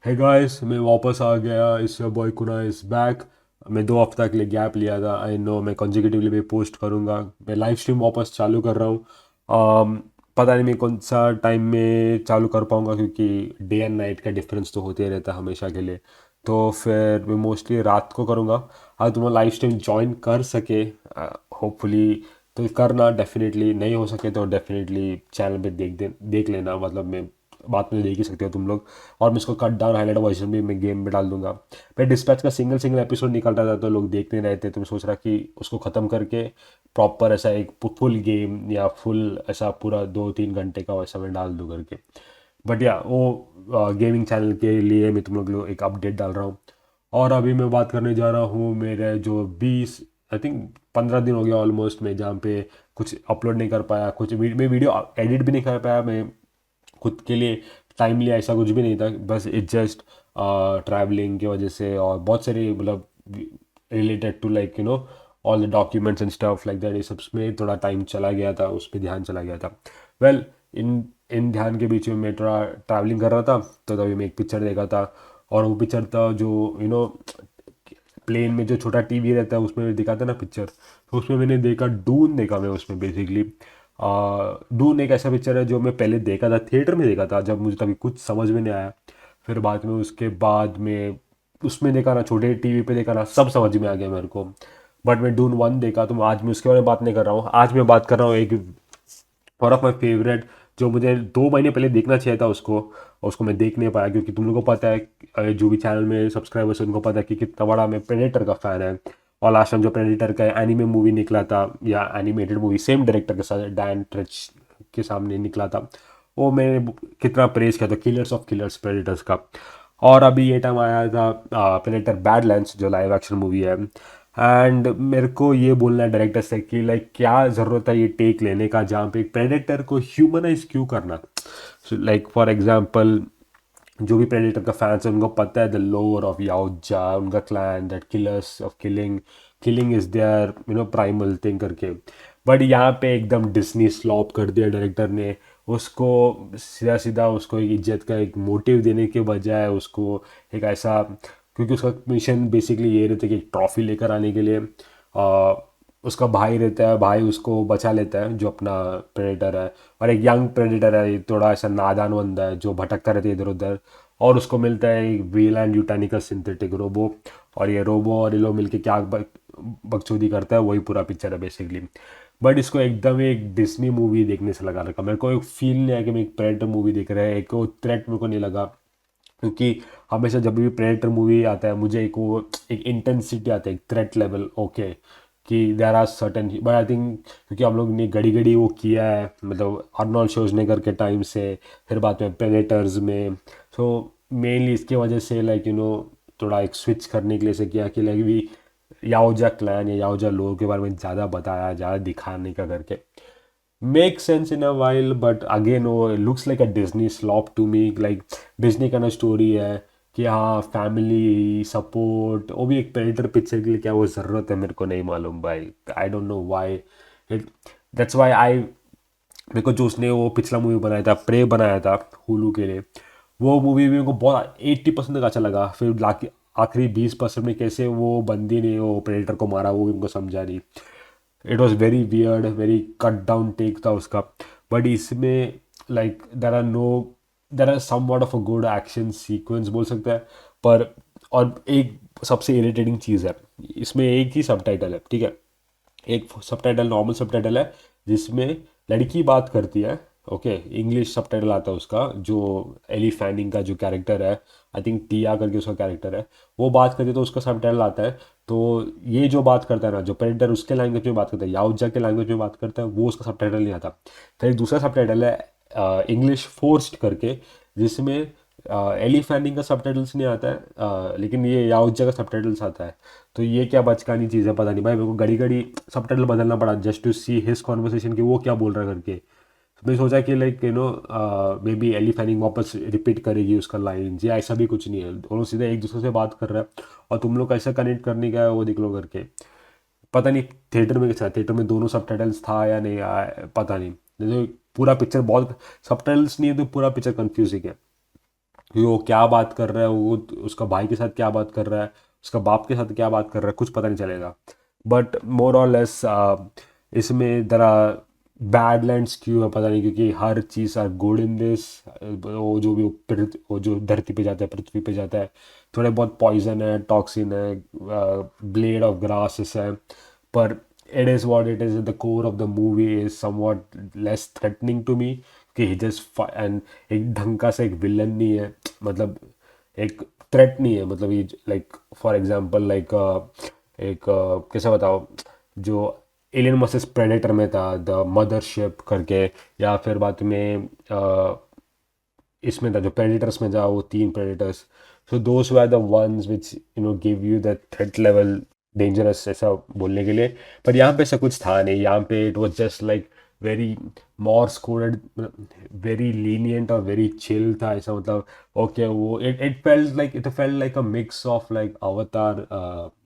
Hey guys, मैं वापस आ गया। इस बॉय कुना इज बैक। मैं 2 हफ्ता के लिए गैप लिया था। आई नो मैं कंजिक्यूटिवली भी पोस्ट करूँगा। मैं लाइव स्ट्रीम वापस चालू कर रहा हूँ। पता नहीं मैं कौन सा टाइम में चालू कर पाऊँगा, क्योंकि डे एंड नाइट का डिफरेंस तो होते ही रहता है हमेशा के लिए। तो फिर मैं मोस्टली रात को करूँगा। अगर तुम लाइव स्ट्रीम ज्वाइन कर सके, होपफुली तो करना। डेफिनेटली नहीं हो सके तो डेफिनेटली चैनल पे देख लेना। मतलब मैं बाद में देख ही सकते हो तुम लोग। और मैं इसको कट डाउन हाईलाइट वर्जन भी मैं गेम में डाल दूंगा। मैं डिस्पैच का सिंगल सिंगल एपिसोड निकल रहा था तो लोग देखते रहे थे, तो मैं सोच रहा कि उसको ख़त्म करके प्रॉपर ऐसा एक फुल गेम या फुल ऐसा पूरा 2-3 घंटे का वैसा मैं डाल दूँ करके। बट या वो गेमिंग चैनल के लिए मैं तुम लोग एक अपडेट डाल रहा हूँ। और अभी मैं बात करने जा रहा हूँ मेरे जो 15 दिन हो गया ऑलमोस्ट, मैं जहाँ पे कुछ अपलोड नहीं कर पाया, मैं वीडियो एडिट भी नहीं कर पाया। मैं खुद के लिए टाइम लिया ऐसा कुछ भी नहीं था, बस इट जस्ट ट्रैवलिंग की वजह से और बहुत सारी मतलब related to like all the documents and stuff like that, ये सब में थोड़ा टाइम चला गया था, उस पर ध्यान चला गया था। वेल, इन इन ध्यान के बीच में मैं थोड़ा ट्रैवलिंग कर रहा था, तो तभी मैं एक पिक्चर देखा था। और वो पिक्चर था जो प्लेन में जो छोटा टीवी रहता है उसमें दिखाता है ना पिक्चर, तो उसमें मैंने देखा डून। देखा मैं उसमें बेसिकली डून एक ऐसा पिक्चर है जो मैं पहले देखा था, थिएटर में देखा था जब मुझे तभी कुछ समझ में नहीं आया। फिर बाद में उसके बाद में उसमें देखा ना, छोटे टीवी पे देखा ना, सब समझ में आ गया मेरे को। बट मैं डून 1 देखा, तो आज मैं उसके बारे में बात नहीं कर रहा हूँ। आज मैं बात कर रहा हूँ एक वन ऑफ माई फेवरेट, जो मुझे 2 महीने पहले देखना चाहिए था उसको, और उसको मैं देख नहीं पाया। क्योंकि तुम लोगों को पता है, जो भी चैनल में सब्सक्राइबर्स हैं उनको पता है कि कितना बड़ा मैं प्रेडेटर का फ़ैन है। और लास्ट टाइम जो प्रेडेटर का एनिमे मूवी निकला था, या एनिमेटेड मूवी सेम डायरेक्टर के साथ डैन ट्रच के सामने निकला था, वो मैंने कितना प्रेज किया था, किलर्स ऑफ किलर्स प्रेडेटर्स का। और अभी ये टाइम आया था प्रेडेटर बैडलैंड्स जो लाइव एक्शन मूवी है। एंड मेरे को ये बोलना है डायरेक्टर से कि लाइक क्या ज़रूरत है ये टेक लेने का, जहाँ पे एक प्रेडेटर को ह्यूमनाइज क्यों करना। लाइक फॉर एग्जांपल, जो भी प्रेडेटर का फैंस है उनको पता है द लोर ऑफ याओजा, उनका clan, that killers of killing, killing is their primal thing करके। बट यहाँ पे एकदम डिस्नी स्लॉप कर दिया डायरेक्टर ने उसको। सीधा सीधा उसको एक इज्जत का एक मोटिव देने के बजाय उसको एक ऐसा, क्योंकि उसका मिशन बेसिकली ये रहता है कि एक ट्रॉफी लेकर आने के लिए आ, उसका भाई रहता है, भाई उसको बचा लेता है जो अपना प्रेडेटर है। और एक यंग प्रेडेटर है, ये थोड़ा ऐसा नादान बंदा है जो भटकता रहता है इधर उधर। और उसको मिलता है एक व्हील एंड यूटानिकल सिंथेटिक रोबो। और ये रोबो और ये लोग मिलके क्या बकचोदी करता है, वही पूरा पिक्चर है बेसिकली। बट इसको एकदम एक डिस्नी मूवी देखने से लगा रखा, मेरे को एक फील नहीं आया कि मैं एक प्रेडेटर मूवी देख रहा है। एक वो थ्रेट मेरे को नहीं लगा, क्योंकि हमेशा जब भी प्रेडेटर मूवी आता है मुझे एक वो एक इंटेंसिटी आता है, एक थ्रेट लेवल, ओके, कि there are certain. But I think क्योंकि हम लोग ने घड़ी घड़ी वो किया है, मतलब अर्नोल्ड श्वार्ज़नेगर के टाइम से, फिर बाद में प्रेडेटर्स में। सो मेनली इसके वजह से लाइक थोड़ा एक स्विच करने के लिए से किया कि लाइक भी याओजा क्लैन या याओजा लोगों के बारे में ज़्यादा बताया, ज़्यादा दिखाने का करके makes sense in a while, but again वो looks like a Disney slop to me, like Disney का ना स्टोरी है कि हाँ फैमिली सपोर्ट, वो भी एक प्रेडेटर पिक्चर के लिए क्या वो ज़रूरत है, मेरे को नहीं मालूम भाई। I don't know why it, that's why I, मेरे को जो उसने वो पिछला मूवी बनाया था, प्रे बनाया था हुलू के लिए, वो मूवी भी मेरे को बहुत 80% तक अच्छा लगा। फिर लाके आखिरी 20% में कैसे वो बंदी ने वो प्रेडेटर को मारा वो भी मेरे को समझा नहीं। It was very weird, very cut down take था उसका। बट इसमें like there are somewhat of a good action sequence बोल सकता है। पर और एक सबसे इरिटेटिंग चीज़ है, इसमें एक ही सबटाइटल है, ठीक है। एक सबटाइटल नॉर्मल सबटाइटल है जिसमें लड़की बात करती है, ओके, इंग्लिश सबटाइटल आता है उसका, जो एली फैनिंग का जो कैरेक्टर है, आई थिंक टिया करके उसका कैरेक्टर है, वो बात करती है तो उसका सबटाइटल आता है। तो ये जो बात करता है ना, जो प्रेडेटर उसके लैंग्वेज में बात करता है, याउजा के लैंग्वेज में बात करता है, वो उसका सबटाइटल नहीं आता। फिर एक दूसरा सबटाइटल है इंग्लिश फोर्स्ड करके, जिसमें एली फैनिंग का सबटाइटल्स नहीं आता है, लेकिन ये याउजा का सबटाइटल्स आता है। तो ये क्या बचकानी चीज़ है, पता नहीं भाई, मेरे को घड़ी घड़ी सबटाइटल बदलना पड़ा just to see his conversation कि वो क्या बोल रहा है करके। तो मैं सोचा कि like maybe Elle Fanning वापस रिपीट करेगी उसका लाइन, या ऐसा भी कुछ नहीं है, दोनों सीधे एक दूसरे से बात कर रहा है। और तुम लोग कैसा कनेक्ट करने का है वो देख लो करके। पता नहीं थिएटर में कैसा, थिएटर में दोनों सबटाइटल्स था या नहीं पता नहीं। नहीं तो पूरा पिक्चर बहुत, सबटाइटल्स नहीं है तो पूरा पिक्चर कंफ्यूजिंग है। कि वो क्या बात कर रहा है, वो उसका भाई के साथ क्या बात कर रहा है, उसका बाप के साथ क्या बात कर रहा है, कुछ पता नहीं चलेगा। बट मोर और लेस इसमें जरा बैडलैंड्स क्यों है पता नहीं, क्योंकि हर चीज़ आर गुड इन दिस। वो जो भी वो जो धरती पे जाता है, पृथ्वी पे जाता है, थोड़े बहुत पॉइजन है, टॉक्सिन है, ब्लेड ऑफ ग्रासेस है, पर it is what it is. The core of the movie is somewhat less threatening to me, कि ही जस्ट एंड एक ढंग का सा एक विलन नहीं है, मतलब एक थ्रेट नहीं है, मतलब ये लाइक फॉर एग्जांपल लाइक एक कैसे बताओ, जो एलियन वर्सेस प्रेडेटर में था, द मदरशिप करके, या फिर बाद में इसमें था जो प्रेडेटर्स में था, वो तीन predators. So those were the ones which give you the threat level dangerous, ऐसा बोलने के लिए। पर यहाँ पे ऐसा कुछ था नहीं, यहाँ पे it was just like very Moore's coded, very lenient और वेरी चिल था, ऐसा मतलब। ओके, वो it felt like a mix of like अवतार,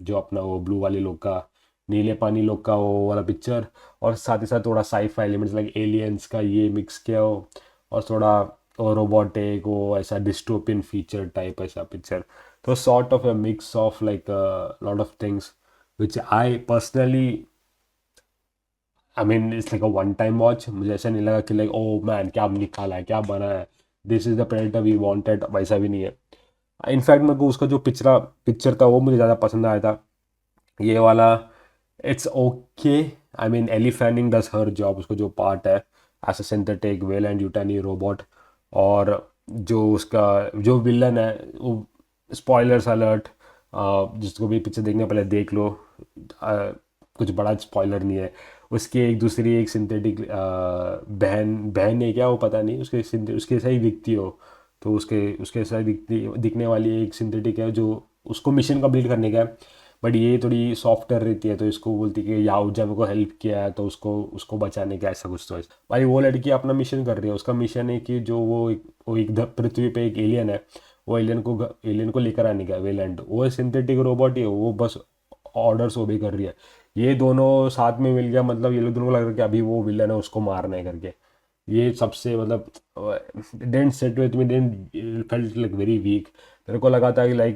जो अपना वो ब्लू वाले लोग का, नीले पानी लोग का वो वाला पिक्चर, और साथ ही साथ थोड़ा साईफाई एलिमेंट्स लाइक एलियंस का ये मिक्स किया हो, और थोड़ा और रोबोटिक वो ऐसा डिस्टोपियन फीचर टाइप ऐसा पिक्चर। तो sort of a mix of like lot of things which I personally, I mean it's like a one time watch. मुझे ऐसा नहीं लगा कि लाइक ओ मैन क्या निकाला है, क्या बना है, this is the Predator we wanted, वैसा भी नहीं है। इनफैक्ट मेरे को उसका जो पिछला पिक्चर था वो मुझे ज़्यादा पसंद आया था, ये वाला। It's okay, I mean Elle Fanning does her job, उसका जो पार्ट है एज अ सिंथेटिक वेल एंड यूटानी रोबोट। और जो उसका जो विलन है वो, स्पॉयलर्स अलर्ट, जिसको भी पिक्चर देखने पहले देख लो, कुछ बड़ा स्पॉइलर नहीं है। उसकी एक दूसरी एक सिंथेटिक बहन बहन है क्या वो पता नहीं, उसके जैसा ही दिखती हो, तो उसके उसके जैसा दिखने वाली एक सिंथेटिक है जो उसको मिशन कंप्लीट करने का है। बट ये थोड़ी सॉफ्टवेयर रहती है, तो इसको बोलती है कि याओजा मेरे को हेल्प किया है, तो उसको उसको बचाने का ऐसा कुछ। तो भाई वो लड़की अपना मिशन कर रही है, उसका मिशन है कि जो वो एक पृथ्वी पे एक एलियन है, वो एलियन को लेकर आने का वेलैंड, वो सिंथेटिक रोबोट ही है, वो बस ऑर्डर्स वो भी कर रही है। ये दोनों साथ में मिल गया, मतलब ये लोग दोनों को लग रहा है कि अभी वो विलन है उसको मारना है करके। ये सबसे मतलब didn't set with me, didn't felt like very weak. मेरे को लगा था कि लाइक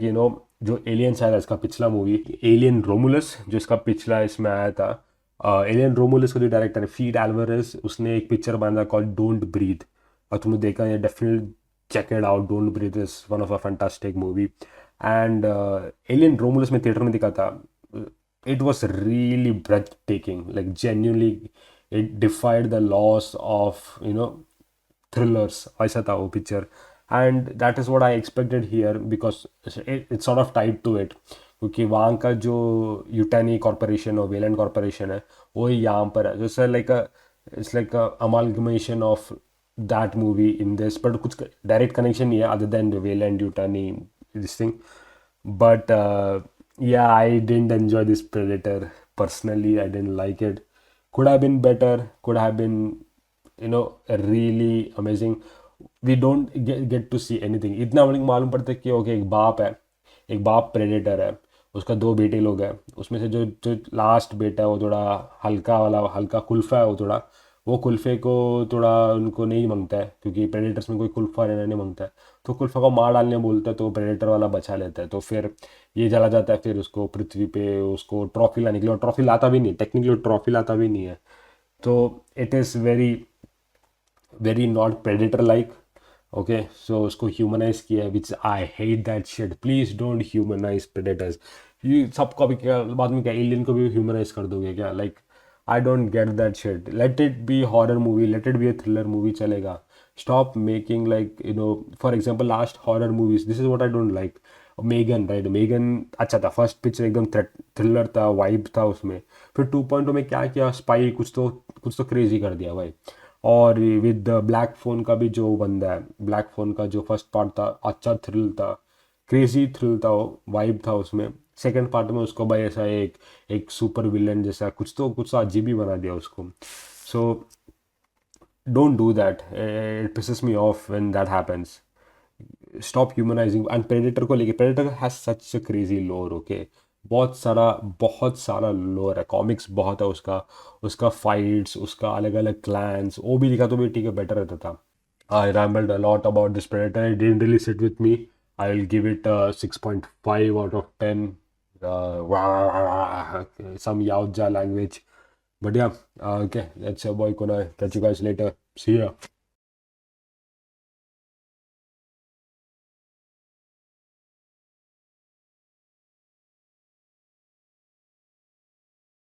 जो एलियंस आया था इसका पिछला मूवी, एलियन रोमुलस, जो इसका पिछला इसमें आया था, एलियन रोमुलस का जो डायरेक्टर है फीड एल्वारेस, उसने एक पिक्चर बनाया कॉल्ड डोंट ब्रीथ। और तुमने देखा है definitely, check it out, Don't Breathe is one of a fantastic movie. And Alien Romulus में थिएटर में दिखा था, it was really breathtaking, like genuinely it defied the laws of thrillers, ऐसा था वो पिक्चर। And that is what I expected here, because it's sort of type to it, क्योंकि वहाँ का जो यूटैनी कॉरपोरेशन और वेलैंड कॉरपोरेशन है वो यहाँ पर है, जैसे like it's like amalgamation of that movie in this, but कुछ डायरेक्ट कनेक्शन नहीं है other than Weyland Yutani this thing. But yeah, I didn't enjoy this Predator. Personally, I didn't like it. Could have been better, could have been, really amazing. We don't get to see anything. इतना मुझे मालूम पड़ता है कि okay एक बाप है, एक बाप प्रेडेटर है, उसका दो बेटे लोग हैं, उसमें से जो जो लास्ट बेटा है वो थोड़ा हल्का वाला, हल्का कुल्फा है वो थोड़ा, वो कुल्फे को थोड़ा उनको नहीं मांगता है, क्योंकि प्रेडेटर्स में कोई कुल्फा रहना नहीं मांगता है। तो कुल्फा को मार डालने बोलता है, तो प्रेडेटर वाला बचा लेता है, तो फिर ये चला जाता है फिर उसको पृथ्वी पे उसको ट्रॉफी लाने के लिए, और ट्रॉफी लाता भी नहीं, टेक्निकली ट्रॉफी लाता भी नहीं है। तो it is very very not predator like. Okay, so उसको ह्यूमनाइज किया है, which I hate that shit. Please don't humanise predators. ये सबका भी क्या बाद में, क्या एलियन को भी ह्यूमनाइज कर दोगे क्या? Like I don't get that shit. Let it be horror movie, let it be a thriller movie, चलेगा। Stop making like for example last horror movies, this is what I don't like. Megan, right, Megan अच्छा था, first picture एकदम thriller था, vibe था उसमें। फिर 2.0 में क्या किया, स्पाई कुछ तो क्रेजी कर दिया भाई। और विद ब्लैक फोन का भी जो बंदा है, ब्लैक फोन का जो फर्स्ट पार्ट था, अच्छा थ्रिल था, क्रेजी थ्रिल था, वाइब था उसमें। सेकंड पार्ट में उसको भाई ऐसा एक एक सुपर विलन जैसा कुछ तो अजीब ही बना दिया उसको। So don't do that, it pisses me off when that happens. Stop humanising. And Predator को लेके, Predator has such a crazy lore, okay, बहुत सारा लोर है, कॉमिक्स बहुत है उसका, उसका फाइट्स, उसका अलग अलग क्लैंस, वो भी लिखा तो भी ठीक है, बेटर रहता था। I rambled a lot about this Predator. It didn't really sit with me. I'll give it a 6.5 out of 10. Some Yautja language. But yeah, okay, that's your boy Kunal. Catch you guys later. See ya.